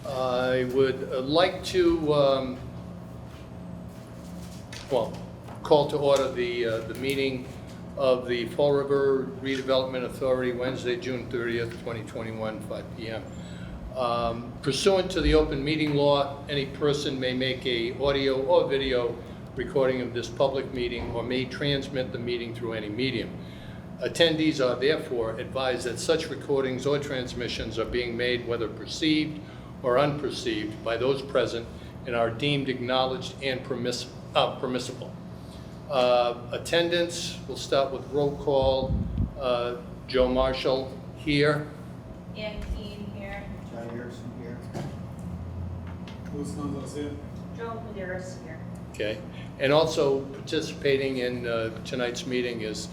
I would like to, call to order the meeting of the Fall River Redevelopment Authority, Wednesday, June 30th, 2021, 5 p.m. Pursuant to the open meeting law, any person may make a audio or video recording of this public meeting or may transmit the meeting through any medium. Attendees are therefore advised that such recordings or transmissions are being made whether perceived or unperceived by those present and are deemed acknowledged and permissible. Attendance, we'll start with roll call. Joe Marshall here. Ann Keane here. John Harrison here. Luis Gonzalez here. Joe Maderas here. Okay, and also participating in tonight's meeting is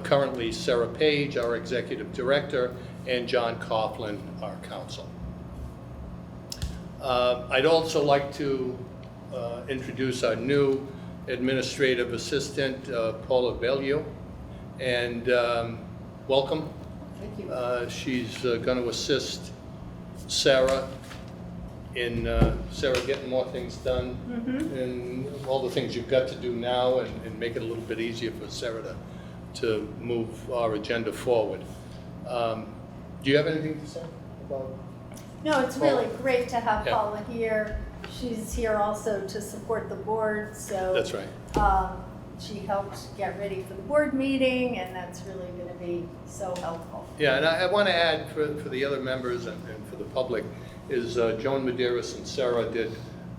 currently Sarah Page, our Executive Director, and John Coughlin, our counsel. I'd also like to introduce our new Administrative Assistant, Paula Bellio, and welcome. Thank you. She's going to assist Sarah in Sarah getting more things done and all the things you've got to do now and make it a little bit easier for Sarah to move our agenda forward. Do you have anything to say about? No, it's really great to have Yeah. Paula here. She's here also to support the board, so. That's right. She helped get ready for the board meeting, and that's really going to be so helpful. Yeah, and I want to add for the other members and for the public is Joan Medeiros and Sarah did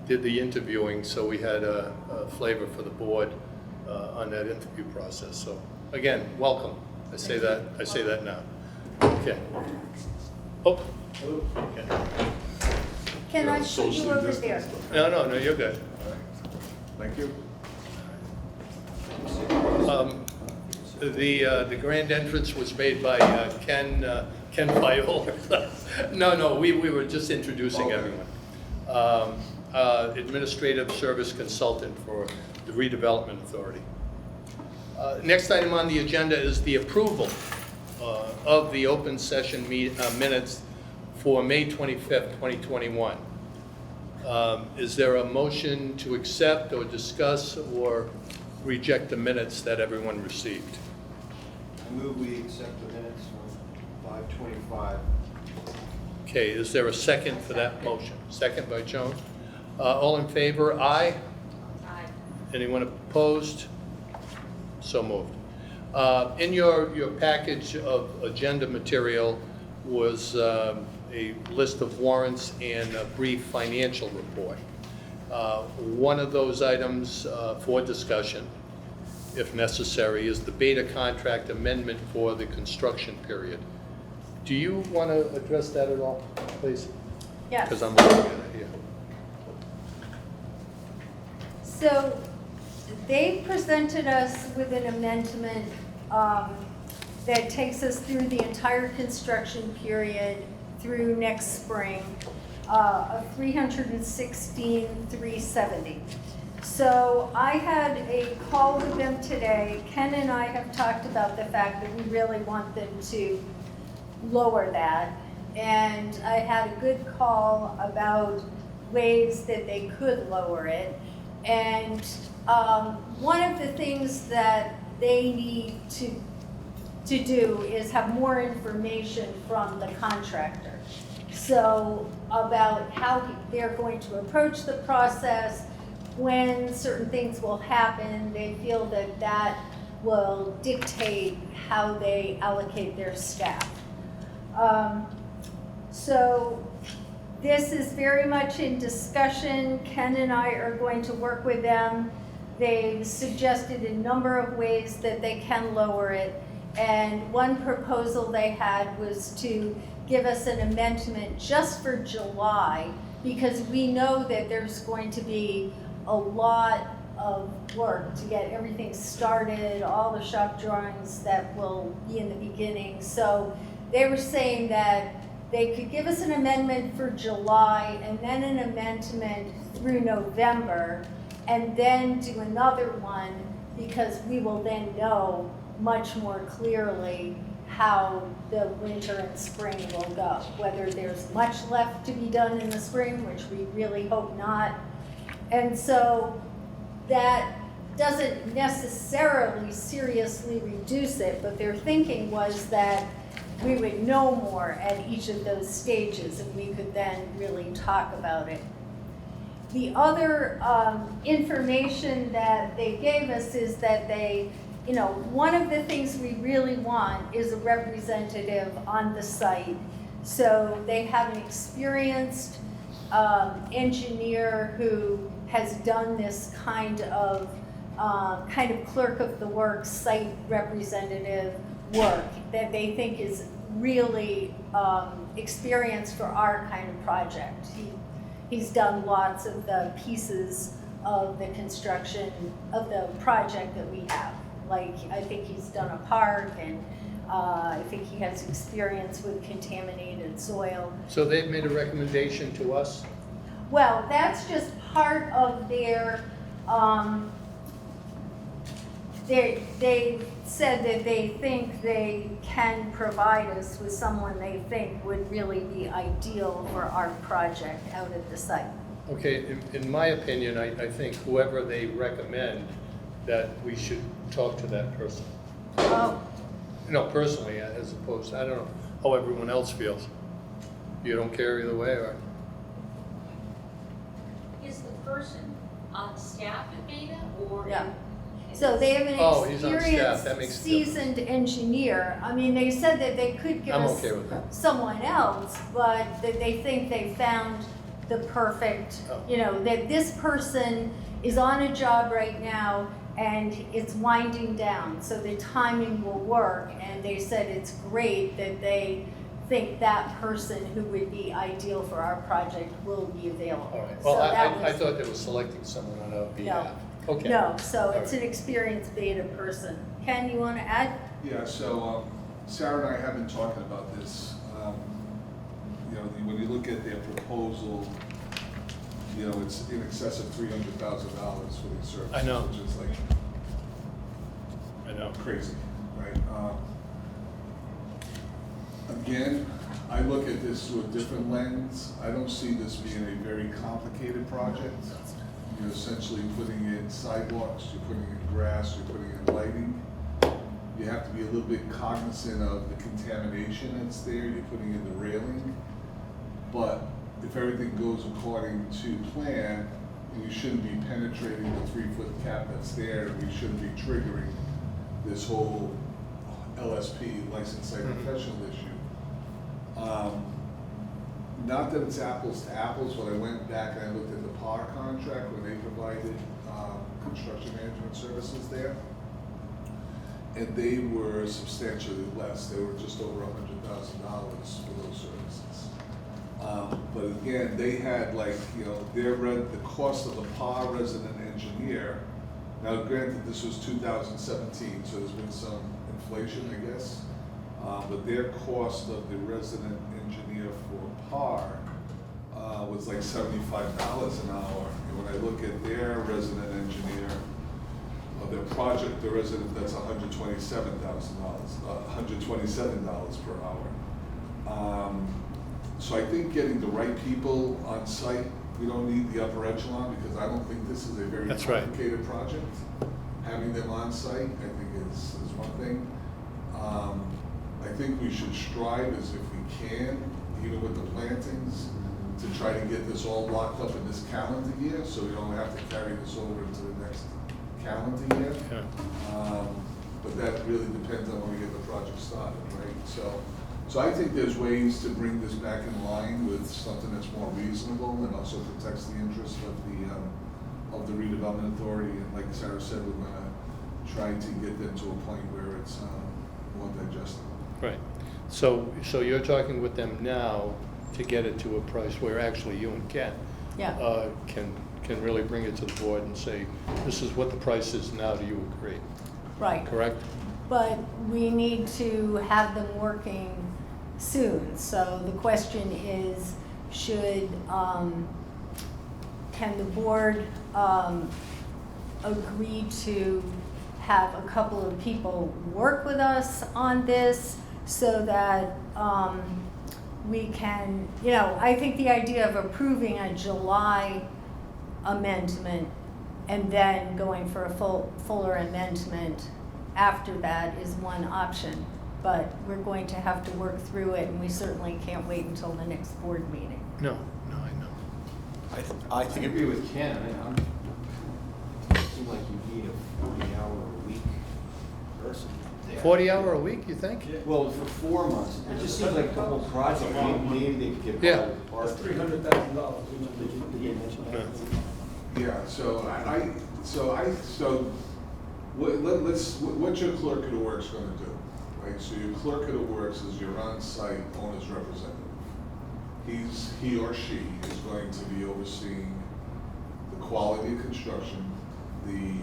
the interviewing, so we had a flavor for the board on that interview process. So again, welcome. I say that now. Okay. Oh. Okay. Can I show you over there? No, you're good. Thank you. The grand entrance was made by Ken Viola. No, we were just introducing everyone. Administrative Service Consultant for the Redevelopment Authority. Next item on the agenda is the approval of the open session minutes for May 25th, 2021. Is there a motion to accept or discuss or reject the minutes that everyone received? I move we accept the minutes from 5:25. Okay, is there a second for that motion? Second by Joan. All in favor, aye? Aye. Anyone opposed? So moved. In your package of agenda material was a list of warrants and a brief financial report. One of those items for discussion, if necessary, is the beta contract amendment for the construction period. Do you want to address that at all, please? Yes. Because I'm looking at it here. So they presented us with an amendment that takes us through the entire construction period through next spring of $316,370. So I had a call with them today. Ken and I have talked about the fact that we really want them to lower that. And I had a good call about ways that they could lower it. And one of the things that they need to do is have more information from the contractor. So about how they're going to approach the process, when certain things will happen, they feel that that will dictate how they allocate their staff. So this is very much in discussion. Ken and I are going to work with them. They've suggested a number of ways that they can lower it. And one proposal they had was to give us an amendment just for July, because we know that there's going to be a lot of work to get everything started, all the shop drawings that will be in the beginning. So they were saying that they could give us an amendment for July and then an amendment through November, and then do another one, because we will then know much more clearly how the winter and spring will go, whether there's much left to be done in the spring, which we really hope not. And so that doesn't necessarily seriously reduce it, but their thinking was that we would know more at each of those stages and we could then really talk about it. The other information that they gave us is that they, you know, one of the things we really want is a representative on the site. So they have an experienced engineer who has done this kind of clerk of the works, site representative work that they think is really experienced for our kind of project. He's done lots of the pieces of the construction of the project that we have. Like, I think he's done a park, and I think he has experience with contaminated soil. So they've made a recommendation to us? Well, that's just part of their, they said that they think they can provide us with someone they think would really be ideal for our project out at the site. Okay, in my opinion, I think whoever they recommend, that we should talk to that person. Oh, No, personally, as opposed, I don't know how everyone else feels. You don't care either way, or? Is the person on staff at Beta or? yeah. So they have Oh, an he's on staff. That experienced, makes a difference. seasoned engineer. I mean, they said that they could give I'm us okay with that. someone else, but that they think they found the perfect, Oh. you know, that this person is on a job right now and it's winding down, so the timing will work. And they said it's great that they think that person who would be ideal for our project will be available. All right. So Well, that I was- thought they were selecting someone on our behalf. Okay. No, so it's All an experienced Beta person. Ken, you want to add? Yeah, so Sarah and I have been talking about this. You know, when you look at their proposal, you know, it's in excess of $300,000 for these services. I know. Which is like I know. crazy, right? Again, I look at this through a different lens. I don't see this being a very complicated project. You're essentially putting in sidewalks, you're putting in grass, you're putting in lighting. You have to be a little bit cognizant of the contamination that's there, you're putting in the railing. But if everything goes according to plan, you shouldn't be penetrating the 3-foot cap that's there, we shouldn't be triggering this whole LSP, licensed site professional issue. Not that it's apples to apples, but I went back and I looked at the PAR contract when they provided construction management services there. And they were substantially less. They were just over $100,000 for those services. But again, they had like, you know, the cost of the PAR resident engineer. Now granted, this was 2017, so there's been some inflation, I guess. But their cost of the resident engineer for PAR was like $75 an hour. And when I look at their resident engineer, their project, the resident, that's $127,000, $127 per hour. So I think getting the right people on site, we don't need the upper echelon, because I don't think this is a very That's right. complicated project. Having them on site, I think is one thing. I think we should strive as if we can, even with the plantings, to try to get this all locked up in this calendar year, so we don't have to carry this over into the next calendar year. Okay. But that really depends on when we get the project started, right? So I think there's ways to bring this back in line with something that's more reasonable and also protects the interests of the Redevelopment Authority. And like Sarah said, we're gonna try to get them to a point where it's more digestible. Right. So you're talking with them now to get it to a price where actually you and Ken Yeah. can really bring it to the board and say, this is what the price is now, do you agree? Right. Correct? But we need to have them working soon. So the question is, can the board agree to have a couple of people work with us on this so that we can, you know, I think the idea of approving a July amendment and then going for a fuller amendment after that is one option. But we're going to have to work through it, and we certainly can't wait until the next board meeting. No, I know. I agree with Ken. It seems like you need a 40-hour-a-week person there. 40-hour a week, you think? Well, for 4 months, it just seems like the whole project, maybe they could get Yeah. part That's of it. $300,000. Did you mention that? Yeah, what's your clerk of the works gonna do? Right, so your clerk of the works is your on-site owner's representative. He or she is going to be overseeing the quality of construction, the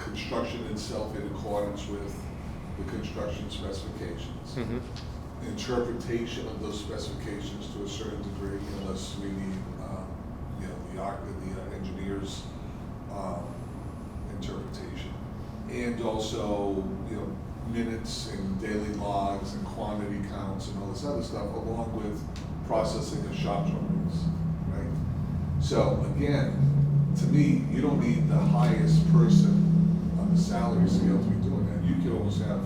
construction itself in accordance with the construction specifications, Mhm. interpretation of those specifications to a certain degree, unless we need, the engineer's interpretation, and also, minutes and daily logs and quantity counts and all this other stuff, along with processing of shop drawings, right? So again, to me, you don't need the highest person on the salary scale to be doing that. You could almost have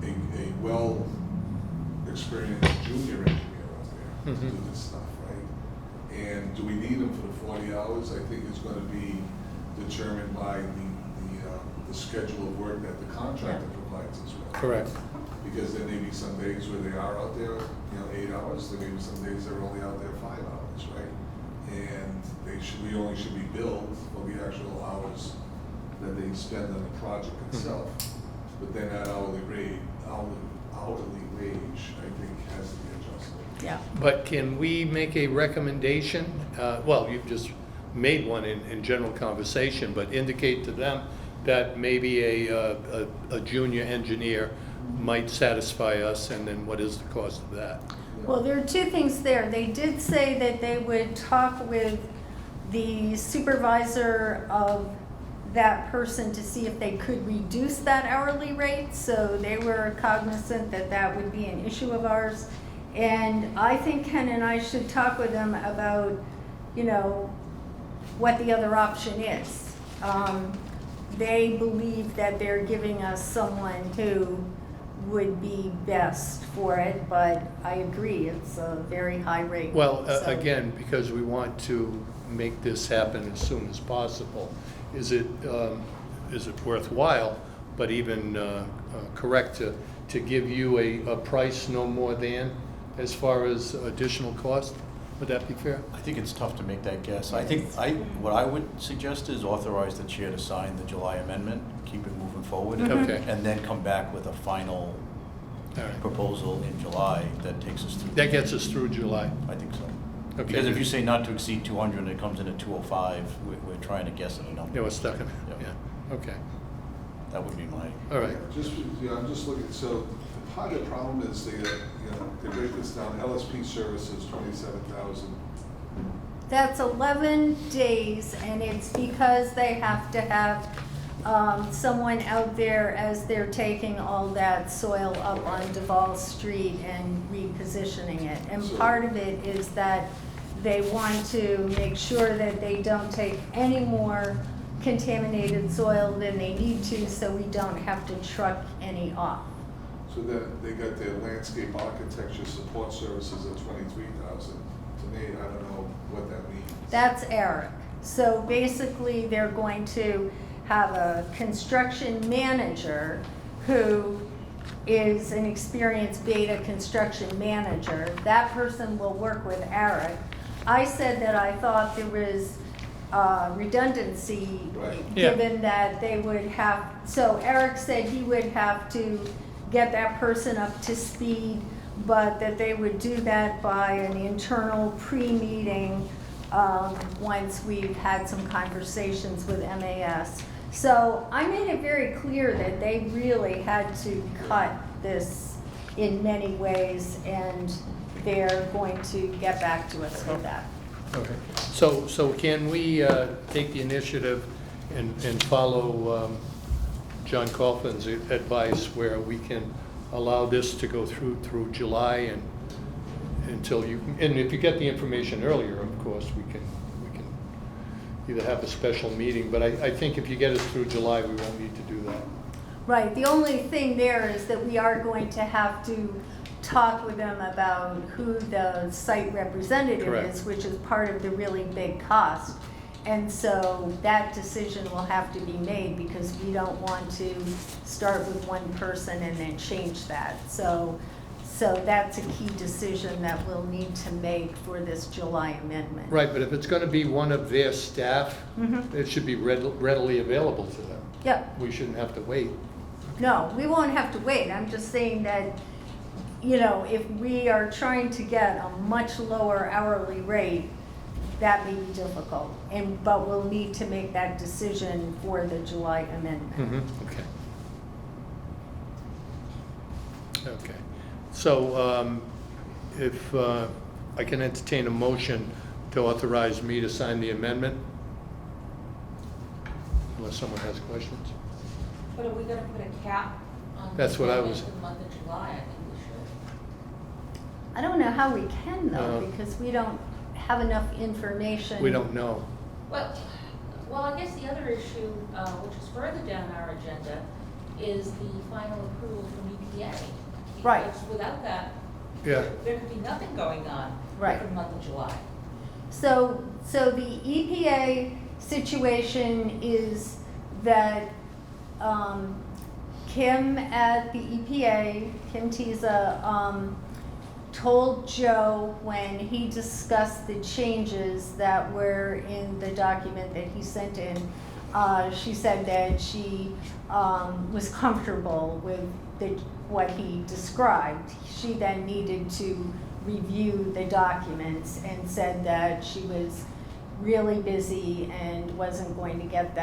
a well-experienced junior engineer out there to do this stuff, right? And do we need them for the 40 hours? I think it's gonna be determined by the schedule of work that the contractor provides as well. Correct. Because there may be some days where they are out there, 8 hours, there may be some days they're only out there 5 hours, right? And we only should be billed for the actual hours that they spend on the project itself. But then that hourly wage, I think, has to be adjusted. Yeah. But can we make a recommendation? Well, you've just made one in general conversation, but indicate to them that maybe a junior engineer might satisfy us, and then what is the cost of that? Well, there are two things there. They did say that they would talk with the supervisor of that person to see if they could reduce that hourly rate, so they were cognizant that that would be an issue of ours. And I think Ken and I should talk with them about, what the other option is. They believe that they're giving us someone who would be best for it, but I agree, it's a very high rate. Well, So- again, because we want to make this happen as soon as possible, is it worthwhile, but even correct to give you a price no more than, as far as additional cost? Would that be fair? I think it's tough to make that guess. I think, what I would suggest is authorize the chair to sign the July amendment, keep it moving forward. Okay. And then come back with a final All right. proposal in July that takes us through. That gets us through July. I think so. Okay. Because if you say not to exceed 200 and it comes in at 205, we're trying to guess at a number. Yeah, we're stuck in it, Yeah. yeah, okay, That would be my. all right. I'm just looking, so part of the problem is they break this down, LSP services, 27,000. That's 11 days, and it's because they have to have someone out there as they're taking all that soil up on Duval Street and repositioning it. And So- part of it is that they want to make sure that they don't take any more contaminated soil than they need to, so we don't have to truck any off. So then they got their landscape architecture support services at 23,000. To me, I don't know what that means. That's Eric. So basically, they're going to have a construction manager who is an experienced beta construction manager. That person will work with Eric. I said that I thought there was redundancy, Right. Yeah. given that they would have, so Eric said he would have to get that person up to speed, but that they would do that by an internal pre-meeting once we've had some conversations with MAS. So I made it very clear that they really had to cut this in many ways, and they're going to get back to us with that. Okay, so can we take the initiative and follow John Coughlin's advice, where we can allow this to go through July and until you, and if you get the information earlier, of course, we can either have a special meeting, but I think if you get it through July, we won't need to do that. Right, the only thing there is that we are going to have to talk with them about who the site representative Correct. is, which is part of the really big cost. And so that decision will have to be made because we don't want to start with one person and then change that. So that's a key decision that we'll need to make for this July amendment. Right, but if it's gonna be one of their staff, Mhm. it should be readily available to them. Yep. We shouldn't have to wait. No, we won't have to wait. I'm just saying that, if we are trying to get a much lower hourly rate, that may be difficult. But we'll need to make that decision for the July amendment. Okay. Okay. So if I can entertain a motion to authorize me to sign the amendment, unless someone has questions. But are we gonna put a cap on the That's what I amendment was- for the month of July? I think we should. I don't know how we can though, No. because we don't have enough information. We don't know. Well, I guess the other issue, which is further down our agenda, is the final approval from EPA. Right. Because without that, Yeah. there could be nothing going on Right. for the month of July. So the EPA situation is that Kim at the EPA, Kim Tiza, told Joe when he discussed the changes that were in the document that he sent in, she said that she was comfortable with what he described. She then needed to review the documents and said that she was really busy and wasn't going to get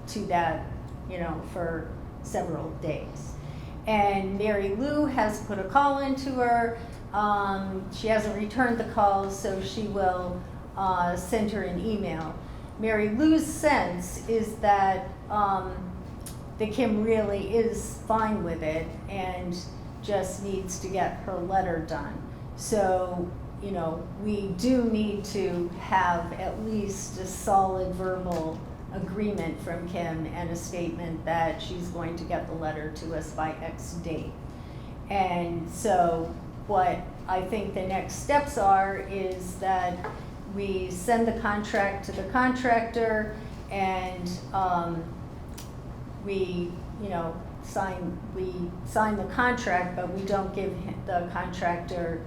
to that, for several days. And Mary Lou has put a call into her. She hasn't returned the calls, so she will send her an email. Mary Lou's sense is that Kim really is fine with it and just needs to get her letter done. So, we do need to have at least a solid verbal agreement from Kim and a statement that she's going to get the letter to us by X date. And so what I think the next steps are is that we send the contract to the contractor and we sign the contract, but we don't give the contractor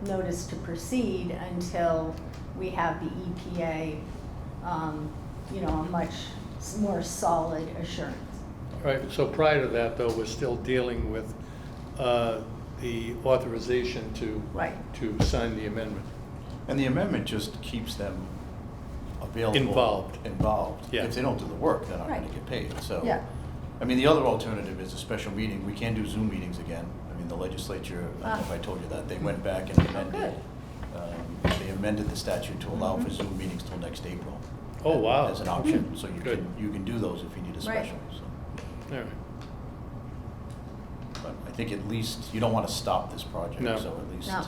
notice to proceed until we have the EPA, a much more solid assurance. All right, so prior to that, though, we're still dealing with the authorization to Right. sign the amendment. And the amendment just keeps them available. Involved. Yeah. If they don't do the work, they're not gonna Right. get paid, so. Yeah. I mean, the other alternative is a special meeting. We can do Zoom meetings again. I mean, the legislature, I don't know if I told you that, they went back and amended. They amended the statute to allow for Zoom meetings till next April. Oh, wow. As an option, so Good. you can do those if you need a Right. special, so. All right. But I think at least, you don't wanna stop this project, No. so at least. No.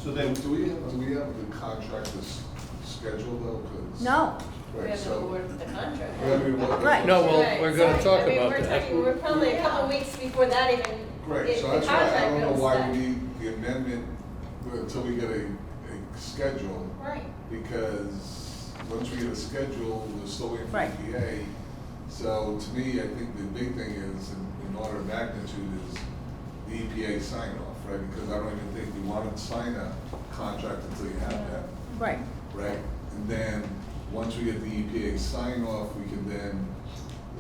So then, do we have the contractor's schedule though? 'Cause- No, We Right, haven't so. awarded the contract. we haven't awarded- Right. No, well, Right, we're gonna sorry. talk I mean, about we're that. talking, we're probably a couple weeks before that even. Right, if so the that's why I contract don't know goes why that- we need the amendment until we get a schedule. Right. Because once we get a schedule, we're still waiting for Right. EPA. So to me, I think the big thing is, in order of magnitude, is the EPA sign off, right? Because I don't even think we want to sign a contract until you have that, right. right? And then, once we get the EPA sign off, we can then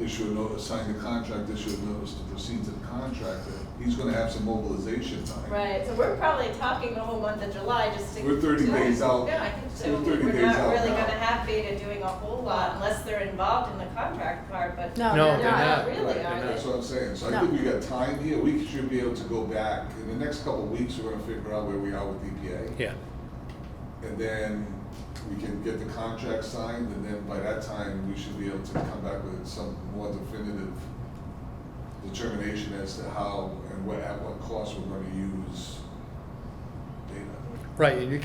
issue a notice, sign the contract, issue a notice to proceed to the contractor. He's gonna have some mobilization time. Right, so we're probably talking the whole month of July just to. We're 30 days out. Yeah, I think so. We're 30 We're days not out really now. gonna have Beta doing a whole lot unless they're involved in the contract part, but. No, No, they're they're not. not. Really, Right, are and that's they? what I'm saying, so I No. think we got time here, we should be able to go back, in the next couple of weeks, we're gonna figure out where we are with EPA. Yeah. And then we can get the contract signed, and then by that time, we should be able to come back with some more definitive determination as to how and what, at what cost we're gonna use data. Right, and you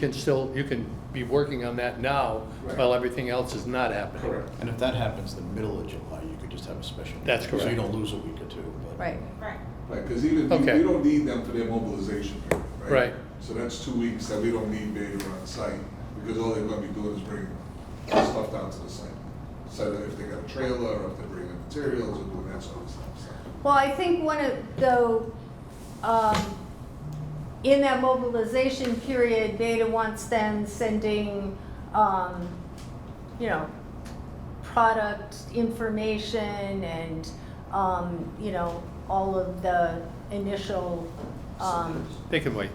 can be working on that now Right. while everything else is not happening. Correct. And if that happens the middle of July, you could just have a special meeting. That's So correct. you don't lose a week or two. But Right. Right. Right, because even, Okay. we don't need them for their mobilization period, right? Right. So that's 2 weeks that we don't need Beta on site, because all they're gonna be doing is bringing stuff down to the site. So that if they got a trailer, or if they're bringing materials, or doing that sort of stuff, so. Well, I think in that mobilization period, Beta wants them sending, you know, product information and, you know, all of the initial, They can wait.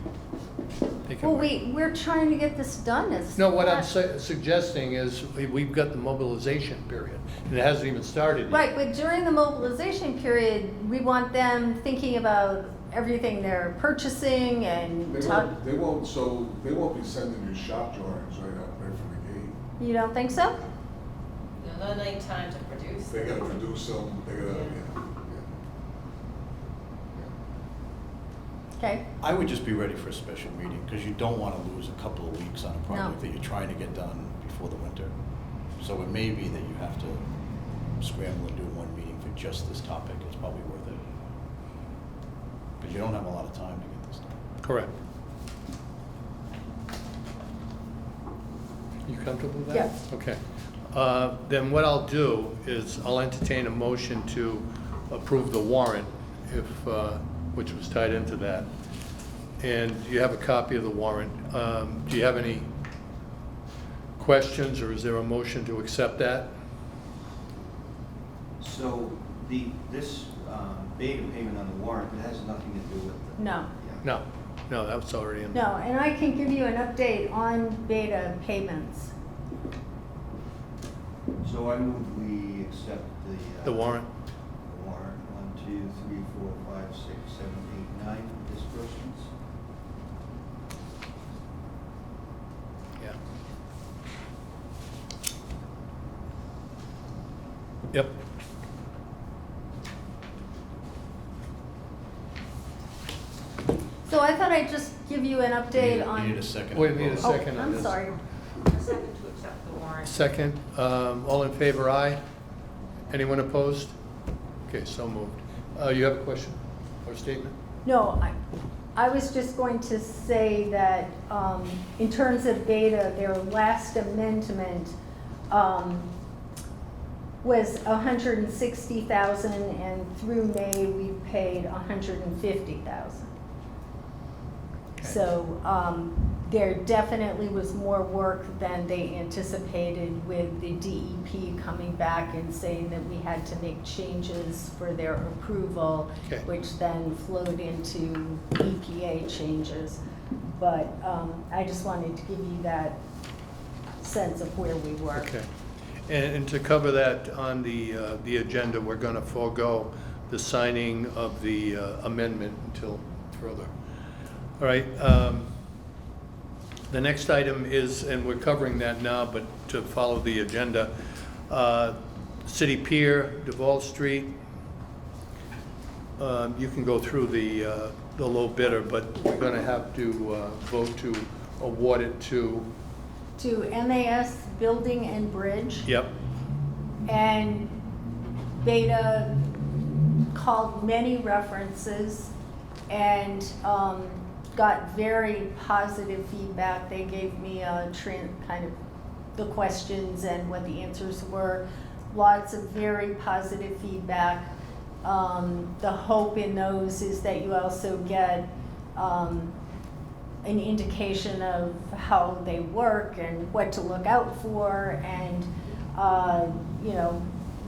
They can well, wait. we're trying to get this done as. No, what I'm suggesting is we've got the mobilization period, and it hasn't even started yet. Right, but during the mobilization period, we want them thinking about everything they're purchasing and They won't be sending you shop drawings right from the gate. you don't think so? They'll need time to produce. They gotta produce them, they gotta, yeah. Okay, I would just be ready for a special meeting, because you don't want to lose a couple of weeks on a project No. that you're trying to get done before the winter. So it may be that you have to scramble and do one meeting for just this topic. It's probably worth it. Because you don't have a lot of time to get this done. Correct. You comfortable with that? Yes. Okay. Then what I'll do is I'll entertain a motion to approve the warrant, which was tied into that. And you have a copy of the warrant. Do you have any questions, or is there a motion to accept that? So this Beta payment on the warrant, it has nothing to do with the. no, No, no, that was already in. no, and I can give you an update on Beta payments. So I move we accept The warrant? the warrant, 1, 2, 3, 4, 5, 6, 7, 8, 9 disbursements. Yeah. Yep. So I thought I'd just give you an update on. You need a second. Wait, we need a Oh, second on I'm this. sorry. A second to accept the warrant. Second, all in favor, aye? Anyone opposed? Okay, so moved. You have a question or statement? No, I was just going to say that in terms of Beta, their last amendment was $160,000, and through May, we've paid $150,000. Okay. So there definitely was more work than they anticipated, with the DEP coming back and saying that we had to make changes for their approval, Okay. which then flowed into EPA changes. But I just wanted to give you that sense of where we were. Okay. And to cover that on the agenda, we're going to forego the signing of the amendment until further. All right. The next item is, and we're covering that now, but to follow the agenda, City Pier, Duval Street. You can go through the low bidder, but we're going to have to vote to award it to, To MAS Building and Bridge. yep, And Beta called many references and got very positive feedback. They gave me kind of the questions and what the answers were. Lots of very positive feedback. The hope in those is that you also get an indication of how they work and what to look out for. And, you know,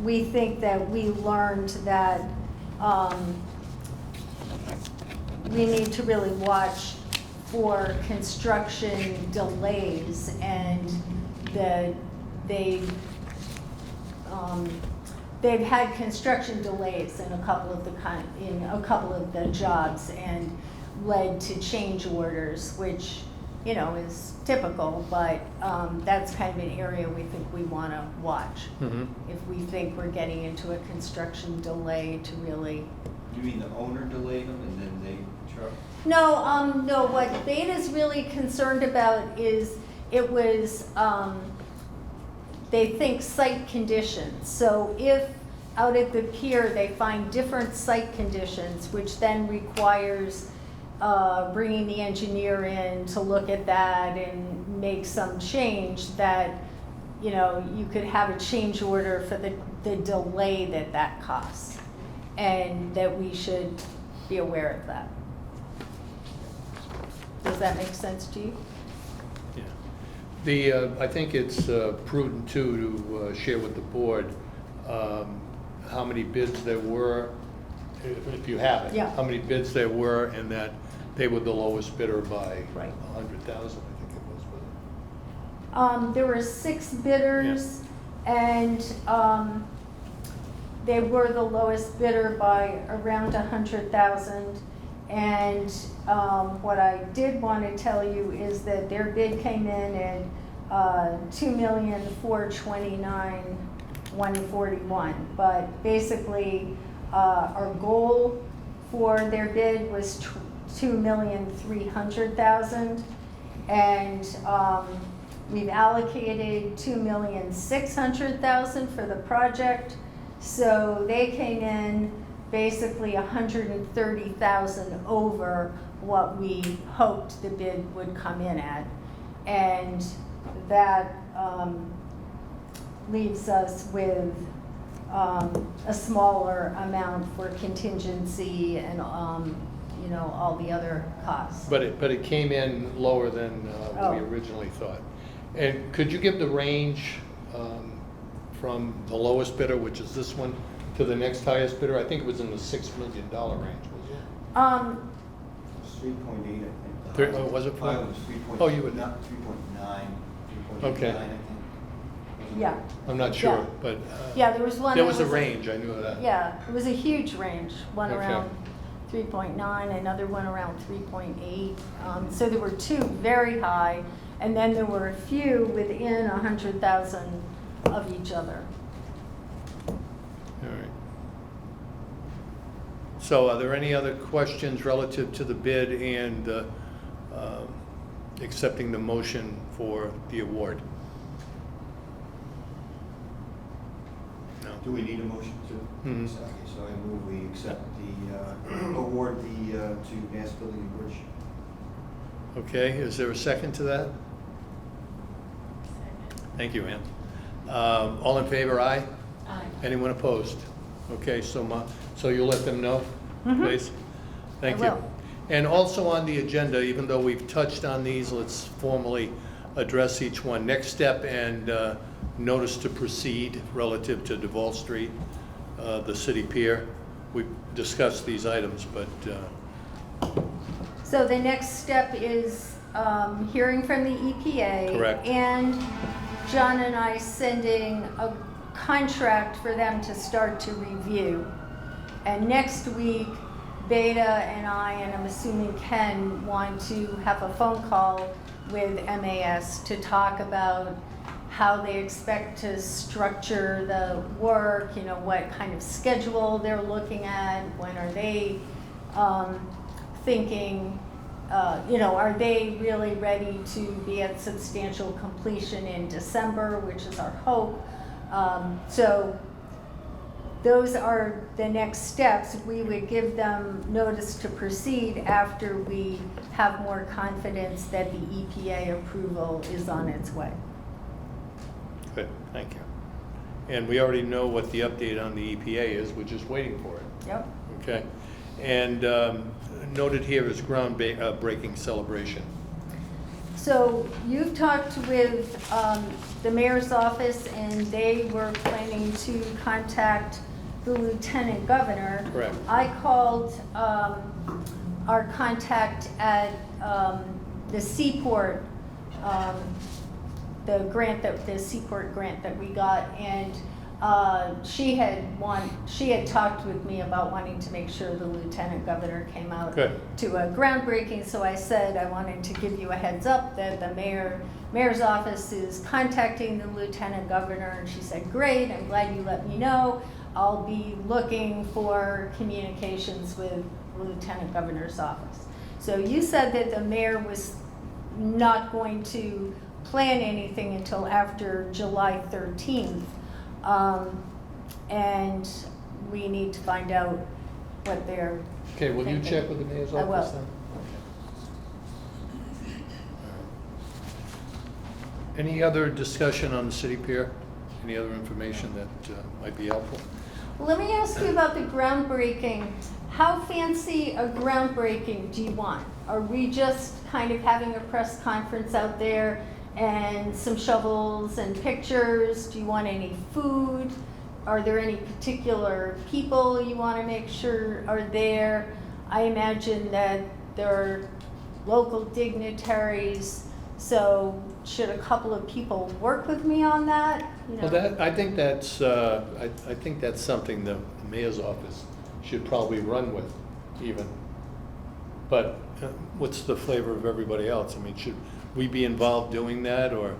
we think that we learned that we need to really watch for construction delays, and that they've had construction delays in a couple of the jobs, and led to change orders, which, you know, is typical, but that's kind of an area we think we want to watch. mhm, If we think we're getting into a construction delay, to really You mean the owner delayed them and then they truck? No, what Beta's really concerned about is it was, they think site conditions. So if out at the pier, they find different site conditions, which then requires bringing the engineer in to look at that and make some change, that, you know, you could have a change order for the delay that costs, and that we should be aware of that. Does that make sense to you? Yeah. I think it's prudent too to share with the board how many bids there were, if you have it. Yeah. How many bids there were, and that they were the lowest bidder by Right. 100,000, I think it was. Wasn't There were 6 bidders, and they were the lowest bidder by around 100,000. And what I did want to tell you is that their bid came in at $2,429,141. But basically, our goal for their bid was $2,300,000, and we've allocated $2,600,000 for the project. So they came in basically 130,000 over what we hoped the bid would come in at. And that leaves us with a smaller amount for contingency and, you know, all the other costs. But it came in lower than Oh. we originally thought. And could you give the range from the lowest bidder, which is this one, to the next highest bidder? I think it was in the $6 million range, was it? It was 3.8, I think. Oh, was it? Mine was 3.9. Oh, you would- Not 3.9, 3.89, Okay. I think. Yeah, I'm not sure, Yeah. but yeah, there was one. there that was a range, I knew that. Yeah, it was a huge range, one Okay. around 3.9, another one around 3.8. So there were 2 very high, and then there were a few within 100,000 of each other. All right. So are there any other questions relative to the bid and accepting the motion for the award? No. Do we need a motion to? Mhm. Okay, so I move we accept the, award to Mass Building and Bridge. Okay, is there a second to that? Thank you, Ann. All in favor, aye? Aye. Anyone opposed? Okay, so you'll let them know, Mhm. please? Thank I you. will. And also on the agenda, even though we've touched on these, let's formally address each one. Next step and notice to proceed relative to Duval Street, the city pier. We've discussed these items, but So the next step is hearing from the EPA. Correct. And John and I sending a contract for them to start to review. And next week, Beta and I, and I'm assuming Ken, want to have a phone call with MAS to talk about how they expect to structure the work, you know, what kind of schedule they're looking at, when are they thinking, you know, are they really ready to be at substantial completion in December, which is our hope. So those are the next steps. We would give them notice to proceed after we have more confidence that the EPA approval is on its way. good, thank you. And we already know what the update on the EPA is, we're just waiting for it. Yep. Okay, and noted here is groundbreaking celebration. So you've talked with the mayor's office, and they were planning to contact the lieutenant governor. Correct. I called our contact at the Seaport, the Seaport grant that we got, and she had talked with me about wanting to make sure the lieutenant governor came out Good. to a groundbreaking. So I said I wanted to give you a heads up that the mayor's office is contacting the lieutenant governor, and she said, great, I'm glad you let me know. I'll be looking for communications with the Lieutenant Governor's office. So you said that the mayor was not going to plan anything until after July 13th. And we need to find out what they're Okay, will you thinking. check with the mayor's I will. office then? Any other discussion on the city pier? Any other information that might be helpful? Let me ask you about the groundbreaking. How fancy a groundbreaking do you want? Are we just kind of having a press conference out there and some shovels and pictures? Do you want any food? Are there any particular people you want to make sure are there? I imagine that there are local dignitaries, so should a couple of people work with me on that? You know? Well, I think that's something the mayor's office should probably run with even. But what's the flavor of everybody else? I mean, should we be involved doing that or?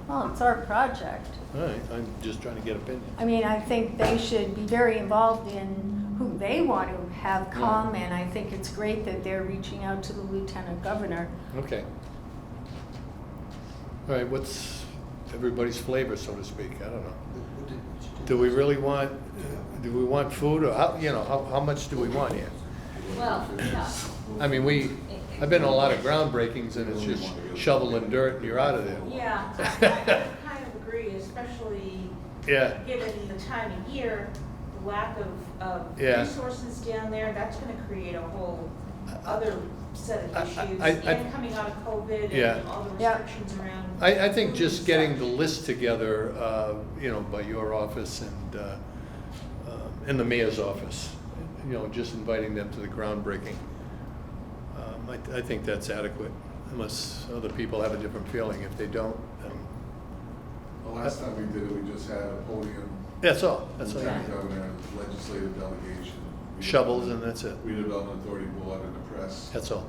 Well, it's our project. All right, I'm just trying to get opinion. I mean, I think they should be very involved in who they want to have come, and I think it's great that they're reaching out to the Lieutenant Governor. Okay. All right, what's everybody's flavor, so to speak? I don't know. Do we really want, do we want food or how much do we want here? Well, yeah. I mean, I've been to a lot of groundbreakings and it's just shovel and dirt and you're out of there. Yeah, I kind of agree, especially Yeah, given the time of year, the lack of Yeah. resources down there, that's gonna create a whole other set of issues. I- And coming out of COVID Yeah. and all the Yeah. restrictions around. I think food just and getting such. the list together, by your office and the mayor's office, just inviting them to the groundbreaking. I think that's adequate, unless other people have a different feeling. If they don't, then The last time we did it, we just had a podium, that's all. That's all. Lieutenant Governor, legislative delegation. Shovels and that's it. Redevelopment Authority board and the press. That's all.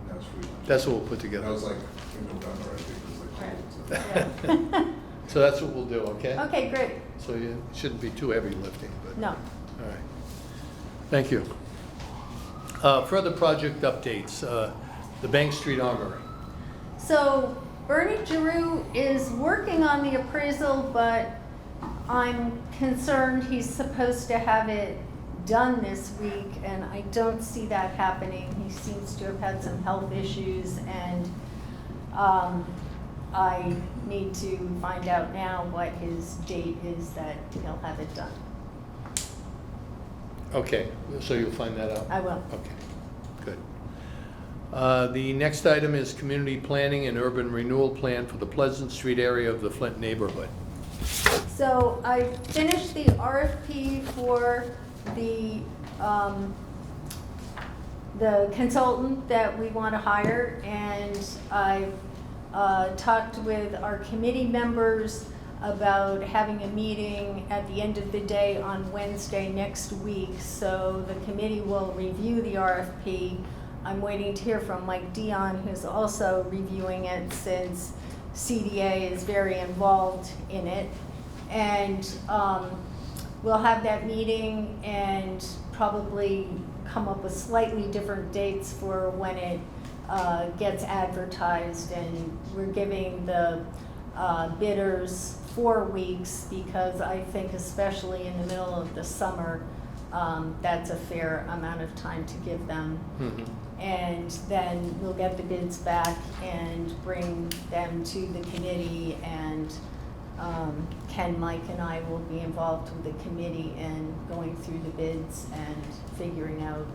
That's what we went. That's what we'll put That together. was like in November, I think, it was like. Right. so- So that's what we'll do, okay? Okay, great. So you shouldn't be too heavy lifting, but. No. All right. Thank you. Further project updates, the Bank Street Armory. So Bernie Giroux is working on the appraisal, but I'm concerned he's supposed to have it done this week, and I don't see that happening. He seems to have had some health issues, and I need to find out now what his date is that he'll have it done. Okay, so you'll find that out? I will. Okay, good. The next item is Community Planning and Urban Renewal Plan for the Pleasant Street area of the Flint neighborhood. So I finished the RFP for the consultant that we want to hire, and I've talked with our committee members about having a meeting at the end of the day on Wednesday next week. So the committee will review the RFP. I'm waiting to hear from Mike Dion, who's also reviewing it since CDA is very involved in it. And we'll have that meeting and probably come up with slightly different dates for when it gets advertised. And we're giving the bidders 4 weeks because I think especially in the middle of the summer, that's a fair amount of time to give them. Mhm. And then we'll get the bids back and bring them to the committee, and Ken, Mike, and I will be involved with the committee in going through the bids and figuring out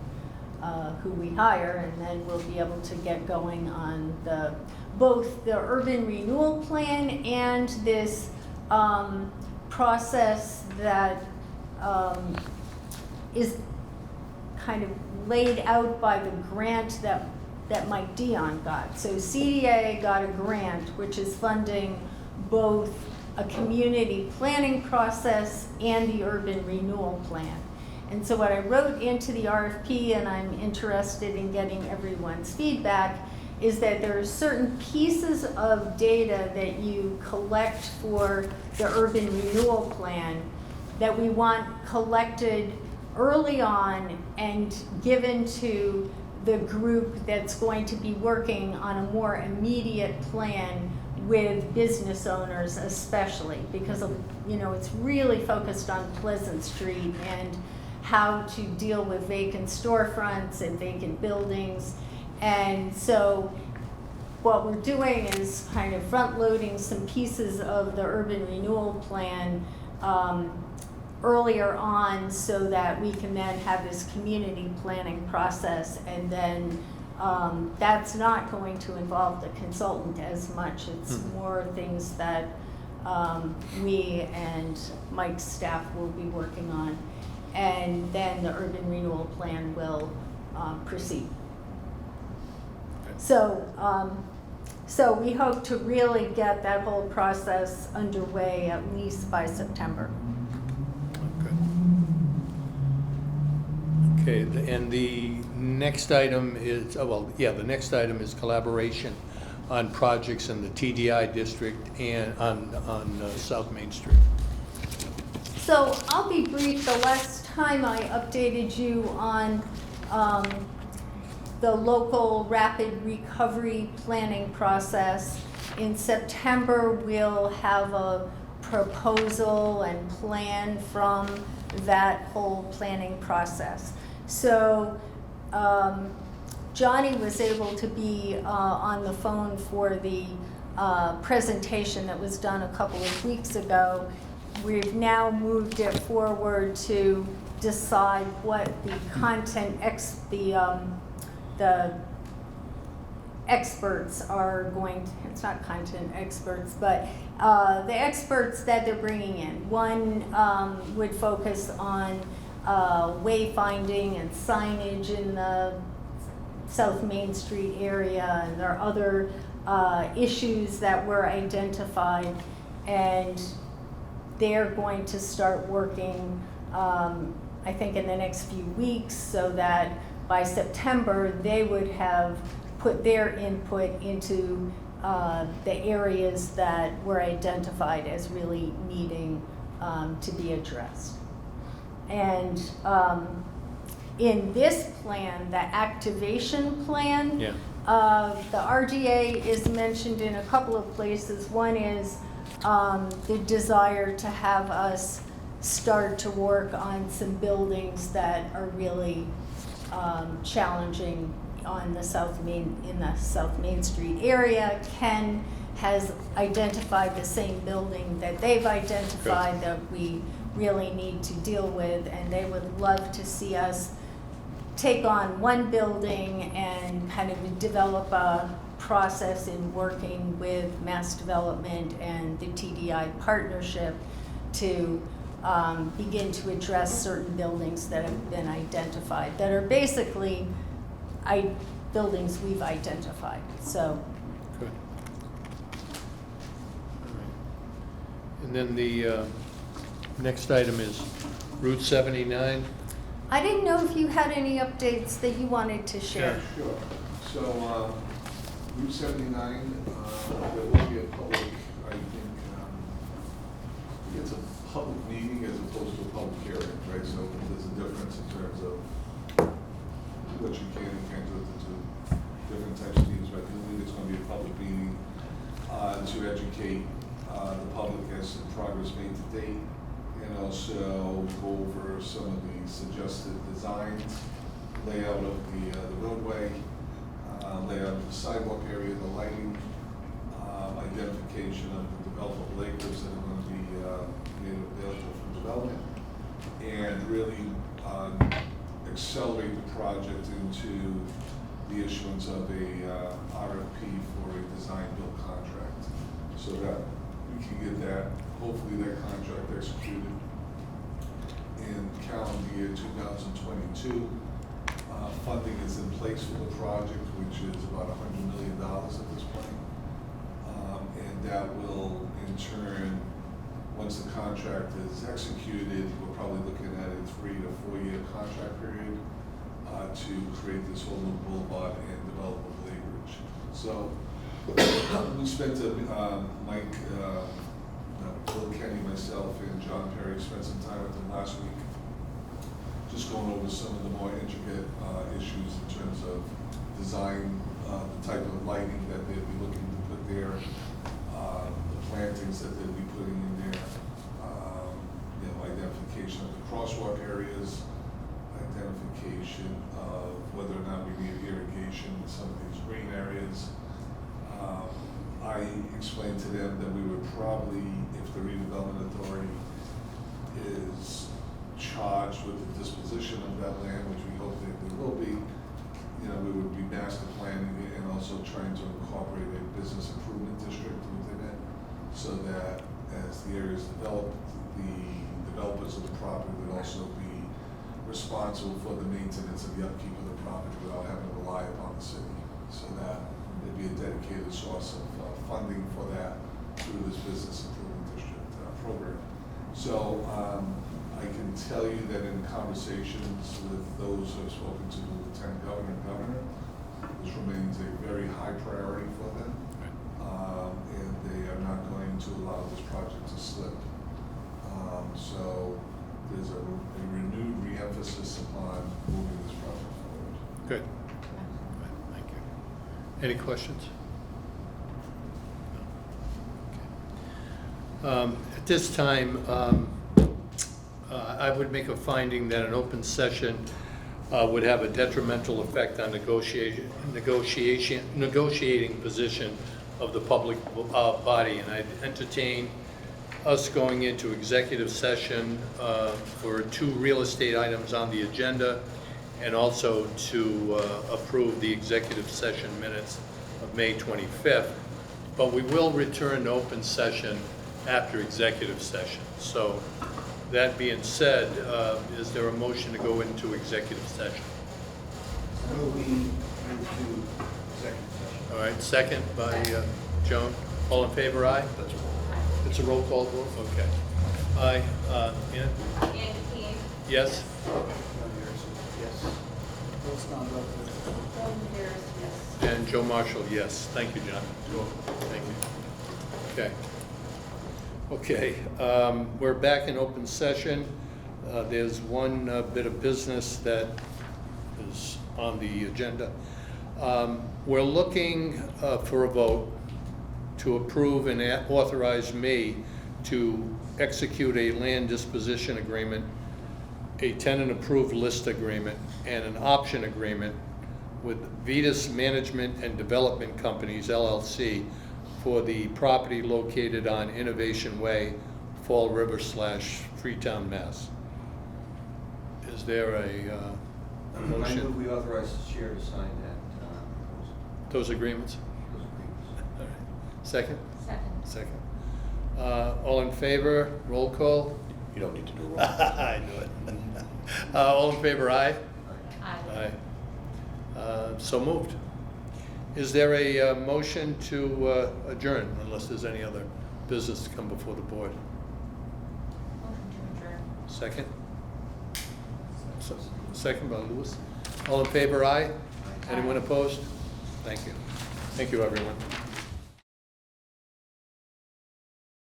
who we hire, and then we'll be able to get going on both the urban renewal plan and this process that is kind of laid out by the grant that Mike Dion got. So CDA got a grant which is funding both a community planning process and the urban renewal plan. And so what I wrote into the RFP, and I'm interested in getting everyone's feedback, is that there are certain pieces of data that you collect for the urban renewal plan that we want collected early on and given to the group that's going to be working on a more immediate plan with business owners especially, because of, it's really focused on Pleasant Street and how to deal with vacant storefronts and vacant buildings. And so what we're doing is kind of front-loading some pieces of the urban renewal plan earlier on so that we can then have this community planning process. And then that's not going to involve the consultant as much. It's more things that we and Mike's staff will be working on. And then the urban renewal plan will proceed. So we hope to really get that whole process underway at least by September. Okay, and the next item is, the next item is collaboration on projects in the TDI district and on South Main Street. So I'll be brief. The last time I updated you on the local rapid recovery planning process, in September we'll have a proposal and plan from that whole planning process. So Johnny was able to be on the phone for the presentation that was done a couple of weeks ago. We've now moved it forward to decide what the the experts are going to, it's not content experts, but the experts that they're bringing in. One would focus on wayfinding and signage in the South Main Street area, and there are other issues that were identified, and they're going to start working, I think, in the next few weeks, so that by September they would have put their input into the areas that were identified as really needing to be addressed. And in this plan, the activation plan, the RDA is mentioned in a couple of places. One is the desire to have us start to work on some buildings that are really challenging on the in the South Main Street area. Ken has identified the same building that they've identified that we really need to deal with, and they would love to see us take on one building and kind of develop a process in working with Mass Development and the TDI partnership to begin to address certain buildings that have been identified, that are basically buildings we've identified. So. Good. All right. And then the next item is Route 79. I didn't know if you had any updates that you wanted to share. Sure. So, Route 79, there will be a public, I think it's a public meeting as opposed to a public hearing, right? So there's a difference in terms of what you can and can't do with the two different types of meetings, but I believe it's going to be a public meeting to educate the public as to progress made to date, and also go over some of the suggested designs, layout of the roadway, layout of the sidewalk area, the lighting, identification of the developable acres that are going to be made available for development, and really accelerate the project into the issuance of a RFP for a design-build contract, so that we can get that, hopefully that contract executed in calendar year 2022. Funding is in place for the project, which is about $100 million at this point. And that will, in turn, once the contract is executed, we're probably looking at a 3 to 4 year contract period to create this whole new boulevard and developable acreage. So we spent, Mike Bill Kenny, myself, and John Perry spent some time with them last week, just going over some of the more intricate issues in terms of design, the type of lighting that they'd be looking to put there, the plantings that they'd be putting in there, identification of the crosswalk areas, identification of whether or not we need irrigation in some of these green areas. I explained to them that we would probably, if the Redevelopment Authority is charged with the disposition of that land, which we hope that they will be, we would be master planning it and also trying to incorporate a business improvement district within it, so that as the areas develop, the developers of the property would also be responsible for the maintenance and the upkeep of the property without having to rely upon the city, so that there'd be a dedicated source of funding for that through this business improvement district program. So I can tell you that in conversations with those who have spoken to the Lieutenant Governor and Governor, this remains a very high priority for them, and they are not going to allow this project to slip. So there's a renewed re-emphasis upon moving this project forward. Good. Thank you. Any questions? Okay. At this time, I would make a finding that an open session would have a detrimental effect on negotiating position of the public body, and I'd entertain us going into executive session for 2 real estate items on the agenda, and also to approve the executive session minutes of May 25th. But we will return to open session after executive session. So that being said, is there a motion to go into executive session? We move to executive session. All right, second by Joan. All in favor, aye? That's all. It's a roll call vote? Okay. Aye. Ann? Andy Kane. Yes? Yes. Golden Bears, yes. And Joe Marshall, yes. Thank you, John. Thank you. Okay. Okay, we're back in open session. There's one bit of business that is on the agenda. We're looking for a vote to approve and authorize me to execute a land disposition agreement, a tenant-approved list agreement, and an option agreement with Vetus Management and Development Companies, LLC, for the property located on Innovation Way, Fall River / Freetown, Mass. Is there a I motion? move we authorize the chair to sign that, Those agreements? those agreements. All right. Second? Second. Second. All in favor, roll call? You don't need to do a roll. I knew it. All in favor, aye? Aye. Aye. So moved. Is there a motion to adjourn, unless there's any other business to come before the board? Motion to adjourn. Second? Second by Louis. All in favor, aye? Anyone opposed? Thank you. Thank you, everyone.